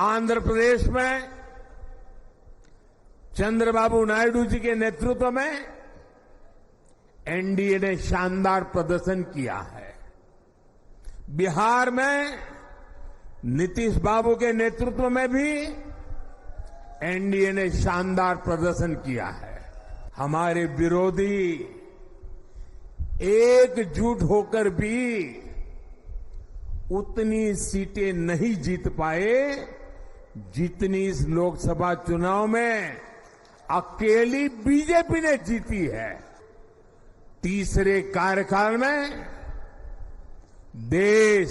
आंध्र प्रदेश में चंद्रबाबू नायडू जी के नेतृत्व में एनडीए ने शानदार प्रदर्शन किया है। बिहार में नीतीश बाबू के नेतृत्व में भी एनडीए ने शानदार प्रदर्शन किया है। हमारे विरोधी एकजुट होकर भी उतनी सीटें नहीं जीत पाए जितनी इस लोकसभा चुनाव में अकेली बीजेपी ने जीती है। तीसरे कार्यकाल में देश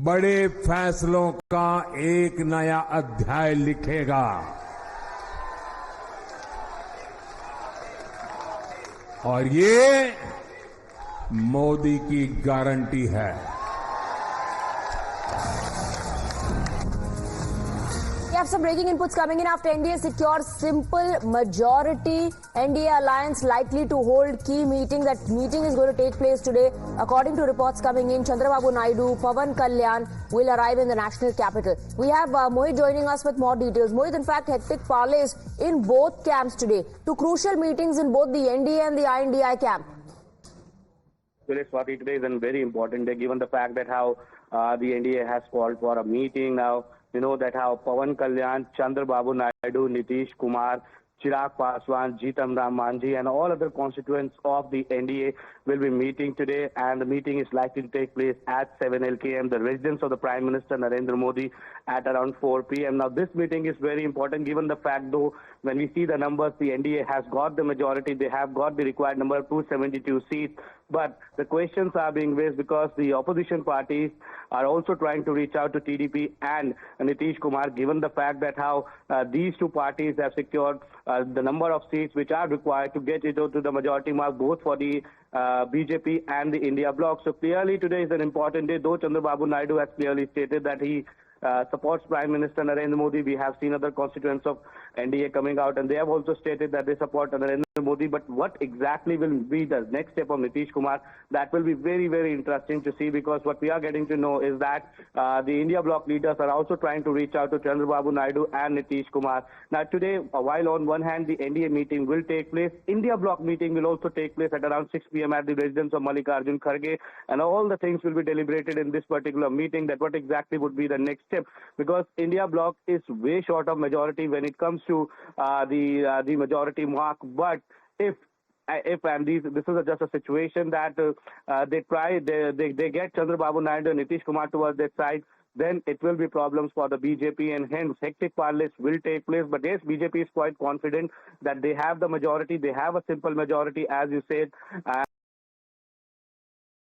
बड़े फैसलों का एक नया अध्याय लिखेगा और ये मोदी की गारंटी है। We have some breaking inputs coming in after NDA secures simple majority. NDA alliance likely to hold key meeting. That meeting is going to take place today. According to reports coming in, Chandrababu Naidu, Pawan Kalyan will arrive in the national capital. We have Mohit joining us with more details. Mohit, in fact, hectic parleys in both camps today. Two crucial meetings in both the NDA and the INDI camp. Today, Swati, today is a very important day given the fact that how the NDA has called for a meeting now. You know that how Pawan Kalyan, Chandrababu Naidu, Nitish Kumar, Chirag Paswan, Jeetam Ram Manjhi and all other constituents of the NDA will be meeting today, and the meeting is likely to take place at 7 LKM, the residence of the Prime Minister Narendra Modi, at around 4 p.m. Now this meeting is very important given the fact though when we see the numbers, the NDA has got the majority, they have got the required number of 272 seats, but the questions are being raised because the opposition parties are also trying to reach out to TDP and Nitish Kumar given the fact that how these two parties have secured the number of seats which are required to get it to the majority mark both for the BJP and the India bloc. So clearly today is an important day, though Chandrababu Naidu has clearly stated that he supports Prime Minister Narendra Modi. We have seen other constituents of NDA coming out and they have also stated that they support Narendra Modi. But what exactly will be the next step of Nitish Kumar? That will be very, very interesting to see, because what we are getting to know is that the India bloc leaders are also trying to reach out to Chandrababu Naidu and Nitish Kumar. Now today, while on one hand the NDA meeting will take place, India bloc meeting will also take place at around 6 p.m. at the residence of Mallikarjun Kharge, and all the things will be deliberated in this particular meeting, that what exactly would be the next step, because India bloc is way short of majority when it comes to the majority mark. But if and this is just a situation that they get Chandrababu Naidu and Nitish Kumar towards their side, then it will be problems for the BJP, and hence hectic parleys will take place. But yes, BJP is quite confident that they have the majority, they have a simple majority, as you said.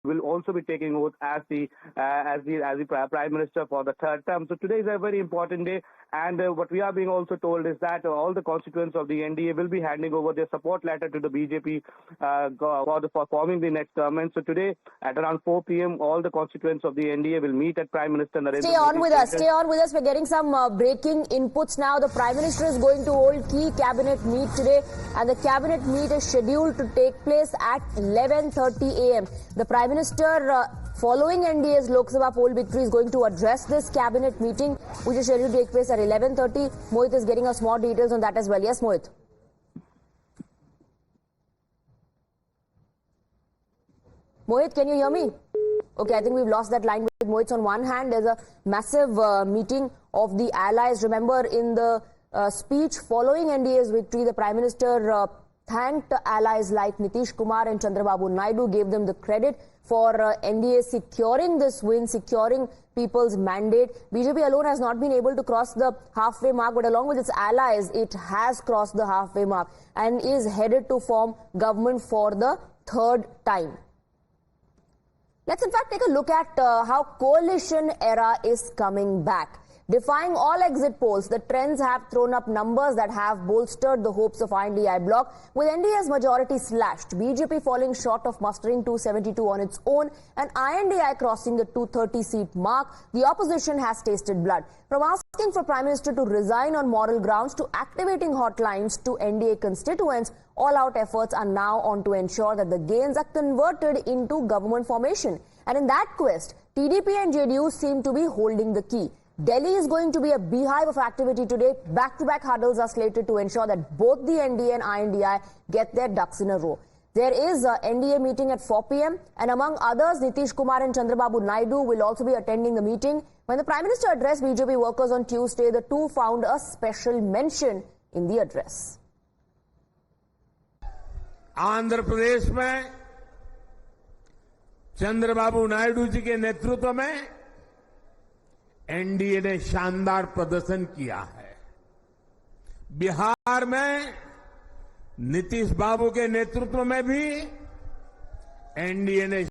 Will also be taking oath as the Prime Minister for the third term. So today is a very important day, and what we are being also told is that all the constituents of the NDA will be handing over their support letter to the BJP for forming the next government. So today at around 4 p.m. all the constituents of the NDA will meet at Prime Minister Narendra Modi. Stay on with us. We're getting some breaking inputs now. The Prime Minister is going to hold key cabinet meet today, and the cabinet meet is scheduled to take place at 11:30 a.m. The Prime Minister, following NDA's Lok Sabha poll victory, is going to address this cabinet meeting, which is scheduled to take place at 11:30. Mohit is getting us more details on that as well. Yes, Mohit. Mohit, can you hear me? Okay, I think we've lost that line with Mohit. On one hand, there's a massive meeting of the allies. Remember, in the speech following NDA's victory, the Prime Minister thanked allies like Nitish Kumar and Chandrababu Naidu, gave them the credit for NDA securing this win, securing people's mandate. BJP alone has not been able to cross the halfway mark, but along with its allies, it has crossed the halfway mark and is headed to form government for the third time. Let's in fact take a look at how coalition era is coming back. Defying all exit polls, the trends have thrown up numbers that have bolstered the hopes of INDI bloc. With NDA's majority slashed, BJP falling short of mustering 272 on its own, and INDI crossing the 230-seat mark, the opposition has tasted blood. From asking for Prime Minister to resign on moral grounds to activating hotlines to NDA constituents, all-out efforts are now on to ensure that the gains are converted into government formation. And in that quest, TDP and JDU seem to be holding the key. Delhi is going to be a beehive of activity today. Back-to-back huddles are slated to ensure that both the NDA and INDI get their ducks in a row. There is a NDA meeting at 4 p.m. and among others, Nitish Kumar and Chandrababu Naidu will also be attending the meeting. When the Prime Minister addressed BJP workers on Tuesday, the two found a special mention in the address. Andhra Pradesh में चंद्रबाबू नायडू जी के नेतृत्व में NDA ने शानदार प्रदर्शन किया है। बिहार में नीतीश बाबू के नेतृत्व में भी एनडीए ने